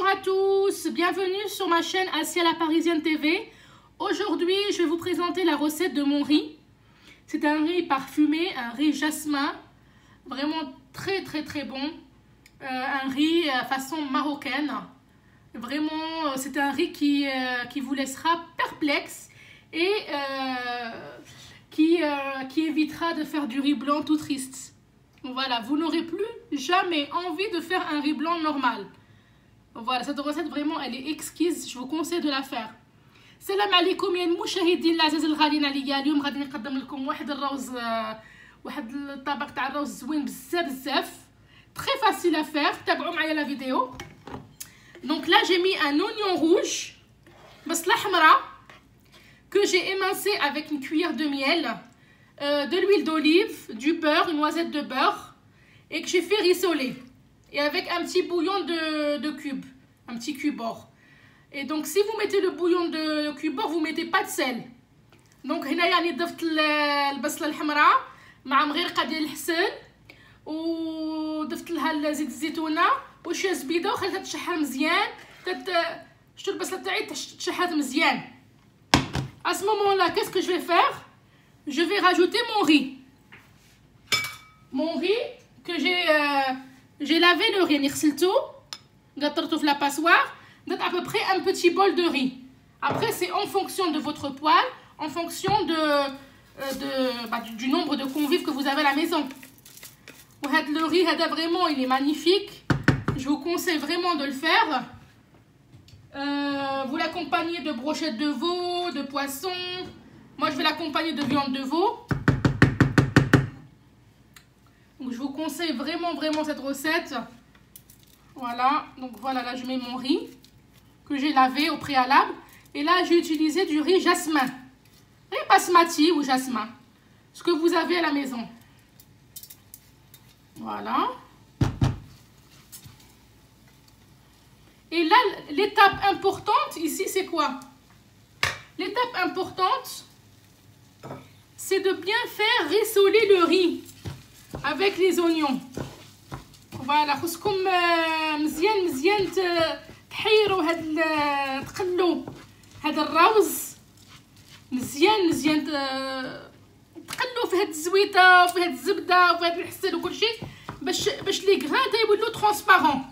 Bonjour à tous, bienvenue sur ma chaîne Asia la Parisienne TV. Aujourd'hui, je vais vous présenter la recette de mon riz. C'est un riz parfumé, un riz jasmin, vraiment très bon. Un riz façon marocaine. Vraiment, c'est un riz qui vous laissera perplexe et qui évitera de faire du riz blanc tout triste. Voilà, vous n'aurez plus jamais envie de faire un riz blanc normal. Voilà, cette recette vraiment elle est exquise, je vous conseille de la faire. السلام عليكم يا المشاهدين العزاز الغاليين عليا. اليوم غادي نقدم لكم واحد الطبق تاع الروز زوين بزاف très facile à faire. تابعوا معايا la vidéo. Donc là j'ai mis un oignon rouge بصلة حمراء que j'ai émincé avec une cuillère de miel, de l'huile d'olive, du beurre, une noisette de beurre et que j'ai fait rissoler. Et avec un petit bouillon de cube, un petit cubord. Et donc si vous mettez le bouillon de cubord, vous mettez pas de sel. Donc هنا يعني ضفت البصله الحمراء مع مغرقه ديال الحسل وضفت لها زيت الزيتونه وشويه زبيده وخليتها تشحر مزيان. شفتوا البصله تاعي تشحرت مزيان. À ce moment-là, qu'est-ce que je vais faire? Je vais rajouter mon riz. Mon riz que j'ai lavé le riz, نغسلته قطرته في la passoire. À peu près un petit bol de riz. Après, c'est en fonction de votre poêle, en fonction du nombre de convives que vous avez à la maison. Le riz, vraiment, il est magnifique. Je vous conseille vraiment de le faire. Vous l'accompagnez de brochettes de veau, de poisson. Moi, je vais l'accompagner de viande de veau. Donc, je vous conseille vraiment cette recette. Voilà. Donc, voilà, là, je mets mon riz que j'ai lavé au préalable. Et là, j'ai utilisé du riz jasmin. Riz basmati ou jasmin. Ce que vous avez à la maison. Voilà. Et là, l'étape importante ici, c'est quoi? L'étape importante, c'est de bien faire rissoler le riz avec les oignons. Voilà, خصكم مزيان تحيروا تقلوا هذا الروز مزيان تقلوا في هاد الزويته وفي هاد الزبده وفي هاد الحسل وكل شيء باش لي غران يولوا ترونسبارون.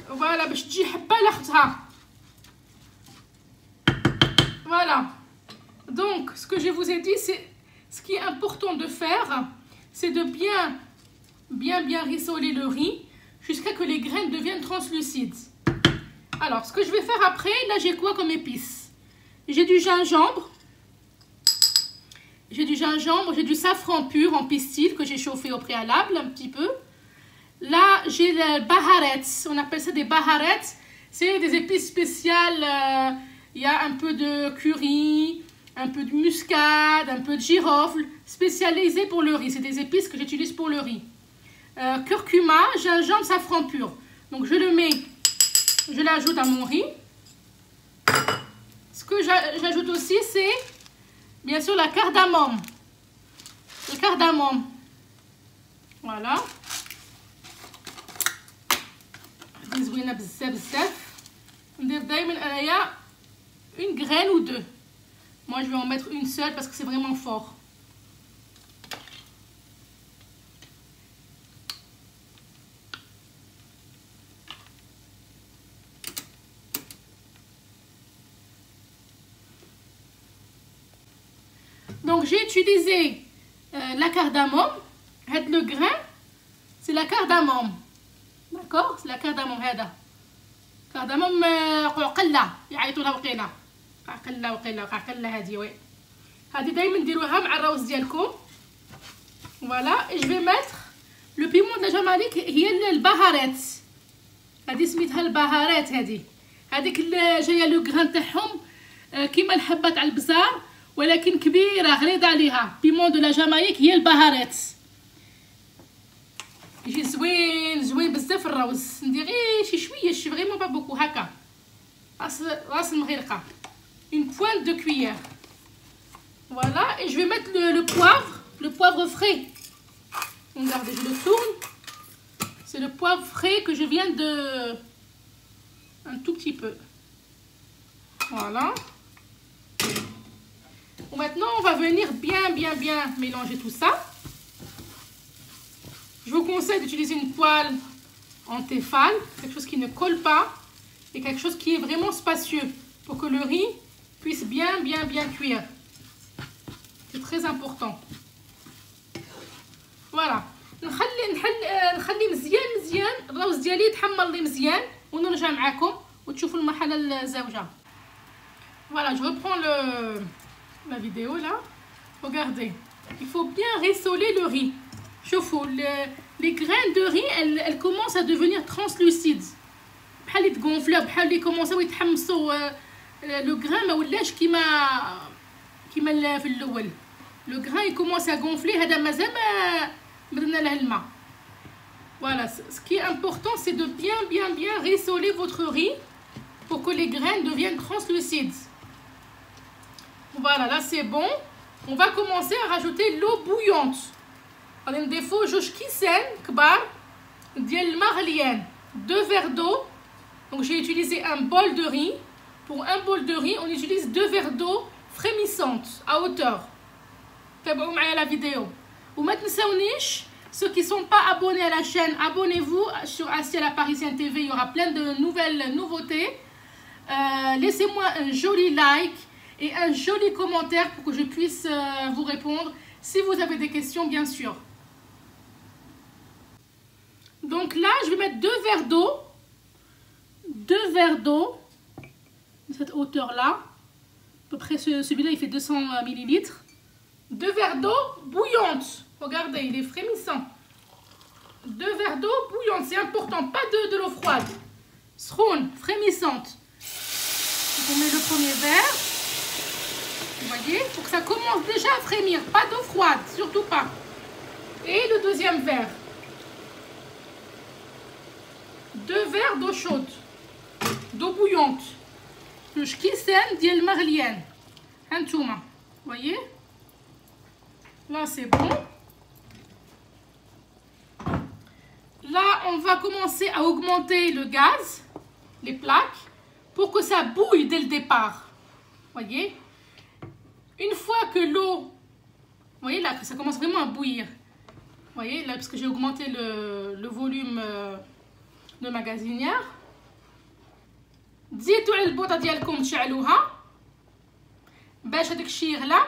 Voilà, باش تجي حبه لاختها. Voilà. Donc, ce que je vous ai dit, c'est ce qui est important de faire, c'est de bien rissoler le riz jusqu'à que les graines deviennent translucides. Alors, ce que je vais faire après, là j'ai quoi comme épices? J'ai du gingembre, j'ai du safran pur en pistil que j'ai chauffé au préalable un petit peu. Là, j'ai le baharet, on appelle ça des baharets, c'est des épices spéciales. Il y a un peu de curry, un peu de muscade, un peu de girofle, spécialisé pour le riz. C'est des épices que j'utilise pour le riz. Curcuma, gingembre, safran pur. Donc je l'ajoute à mon riz. Ce que j'ajoute aussi, c'est bien sûr la cardamome. Le cardamome. Voilà. زوينه بزاف. ندير دائما انايا une graine ou deux. Moi je vais en mettre une seule parce que c'est vraiment fort. Donc j'ai utilisé la cardamome. Le grain, c'est la cardamome. D'accord? C'est la cardamome هذا. cardamome قلة يعيطوا لها وقيلة. قلة هذه وي. هذه دايما نديروها مع الروز ديالكم. Voilà, et je vais mettre le piment de la Jamaïque, هي البهارات. هذه سميتها البهارات هذيك اللي جايه لو غران تاعهم كيما الحبه تاع البزار ولكن كبيره غليظه عليها. بيمون دو لا جامايك هي البهارات. يجي زوين بزاف الروز. ندير غير شي شويه فريمون با بوكو هكا راس المغرقه. Une pointe de cuillère. Voilà, et je vais mettre le poivre frais. Regardez, je le tourne. C'est le poivre frais que je viens un tout petit peu. Voilà. Bon, maintenant, on va venir bien mélanger tout ça. Je vous conseille d'utiliser une poêle en Tefal, quelque chose qui ne colle pas et quelque chose qui est vraiment spacieux pour que le riz puisse bien cuire. C'est très important. Voilà. نخلي مزيان الروز ديالي يتحمر لي مزيان ونرجع معاكم وتشوفوا المرحله الزوجه. Voilà, je reprends la vidéo là. Regardez, il faut bien rissoler le riz. شوفوا les graines de riz elles commencent à devenir translucides. بحال يتغونفلو بحال يكومونساو يتحمصوا le grain ما ولاش كيما في الاول. Le grain il commence à gonfler هذا مازال ما درنا له الماء. Voilà, ce qui est important c'est de bien rissoler votre riz pour que les graines deviennent translucides. Voilà, là c'est bon. On va commencer à rajouter l'eau bouillante. غادي نضيفو 2 كيسان كبار ديال الماء غليان. 2 verres d'eau. Donc j'ai utilisé un bol de riz. Pour un bol de riz, on utilise 2 verres d'eau frémissante à hauteur. تابعوا معايا la vidéo. وما تنساونيش ceux qui sont pas abonnés à la chaîne, abonnez-vous sur Assia la Parisienne TV, il y aura plein de nouvelles nouveautés. Laissez-moi un joli like et un joli commentaire pour que je puisse vous répondre si vous avez des questions bien sûr. Donc là, je vais mettre 2 verres d'eau. 2 verres d'eau de cette hauteur-là. À peu près celui-là, il fait 200 millilitres. 2 verres d'eau bouillante. Regardez, il est frémissant. 2 verres d'eau bouillante, c'est important, pas de l'eau froide. Sroun, frémissante. Donc on met le premier verre. Vous voyez, pour que ça commence déjà à frémir, pas d'eau froide, surtout pas. Et le deuxième verre. 2 verres d'eau chaude, d'eau bouillante. Le shkisen ديال الماء غليان. هانتوما, voyez? Là c'est bon. Là on va commencer à augmenter le gaz, les plaques, pour que ça bouille dès le départ. Voyez? Une fois que l'eau, voyez là que ça commence vraiment à bouillir. Voyez là parce que j'ai augmenté le volume de ma gazinière. تزيدوا على البوطه ديالكم تشعلوها باش هذاك الشيء يغلى.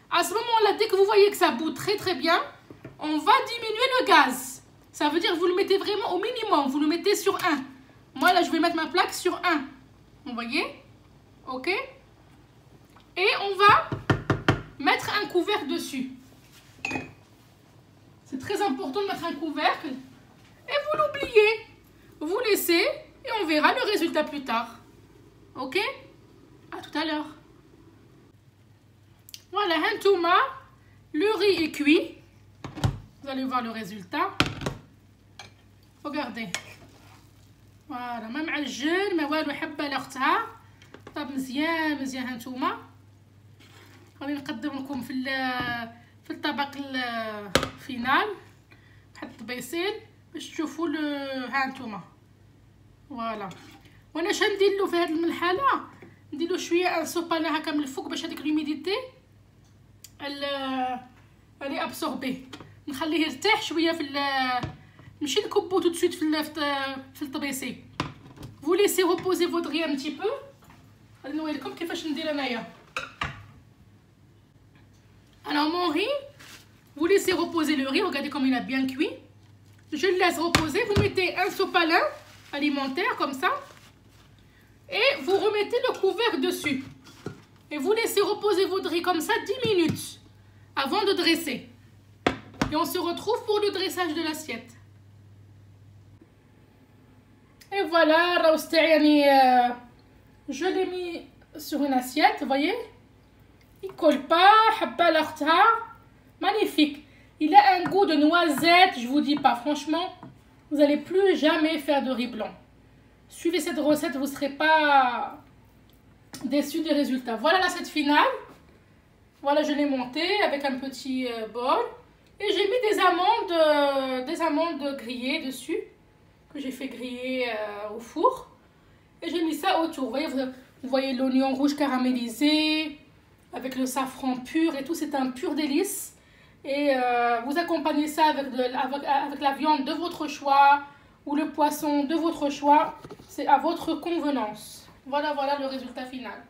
À ce moment-là, dès que vous voyez que ça bout très bien, on va diminuer le gaz. Ça veut dire que vous le mettez vraiment au minimum, vous le mettez sur 1. Moi là, je vais mettre ma plaque sur 1. Vous voyez? Ok? Et on va mettre un couvercle dessus. C'est très important de mettre un couvercle. Et vous l'oubliez. Vous laissez et on verra le résultat plus tard. Ok? À tout à l'heure. Voilà, hantouma, le riz est cuit. Vous allez voir le résultat. Regardez. Voilà, ما معجن ما والو حبه لاختها. طاب مزيان هانتوما. غادي نقدم لكم في الطبق الفينال بحال الطبيسيل باش تشوفوا هانتوما. فوالا. وانا اش ندير له في هذه المرحله ندير له شويه ان سوبانا هكا من الفوق باش هذيك لوميديتي اللي ابسوربي نخليه يرتاح شويه ماشي نكبو tout de suite في الطبيسي. Vous laissez reposer votre riz un petit peu. غادي نوريكم كيفاش ندير انايا. Alors mon riz, vous laissez reposer le riz, regardez comme il a bien cuit. Je le laisse reposer, vous mettez un sopalin alimentaire comme ça et vous remettez le couvercle dessus. Et vous laissez reposer votre riz comme ça 10 minutes avant de dresser. Et on se retrouve pour le dressage de l'assiette. Et voilà, je l'ai mis sur une assiette, vous voyez. Il colle pas, habba l'arta, magnifique. Il a un goût de noisette, je vous dis pas, franchement, vous allez plus jamais faire de riz blanc. Suivez cette recette, vous serez pas déçus des résultats. Voilà l'assiette finale. Voilà, je l'ai monté avec un petit bol et j'ai mis des amandes grillées dessus que j'ai fait griller au four. Et j'ai mis ça autour. Vous voyez l'oignon rouge caramélisé avec le safran pur et tout. C'est un pur délice. Et vous accompagnez ça avec la viande de votre choix ou le poisson de votre choix. C'est à votre convenance. Voilà le résultat final.